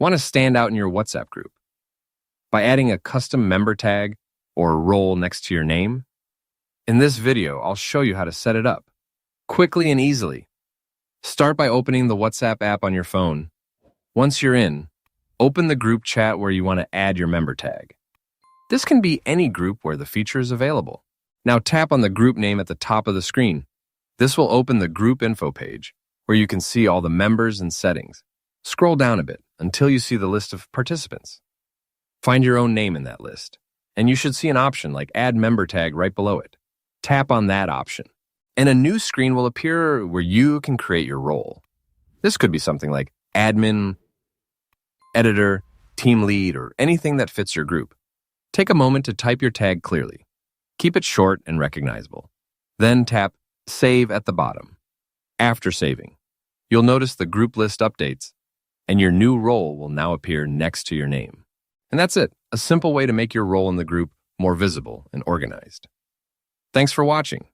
Want to stand out in your WhatsApp group by adding a custom member tag or role next to your name? In this video, I'll show you how to set it up quickly and easily. Start by opening the WhatsApp app on your phone. Once you're in, open the group chat where you want to add your member tag. This can be any group where the feature is available. Now tap on the group name at the top of the screen. This will open the group info page where you can see all the members and settings. Scroll down a bit until you see the list of participants. Find your own name in that list, and you should see an option like Add Member Tag right below it. Tap on that option, and a new screen will appear where you can create your role. This could be something like admin, editor, team lead, or anything that fits your group. Take a moment to type your tag clearly. Keep it short and recognizable. Then tap Save at the bottom. After saving, you'll notice the group list updates, and your new role will now appear next to your name. And that's it, a simple way to make your role in the group more visible and organized. Thanks for watching.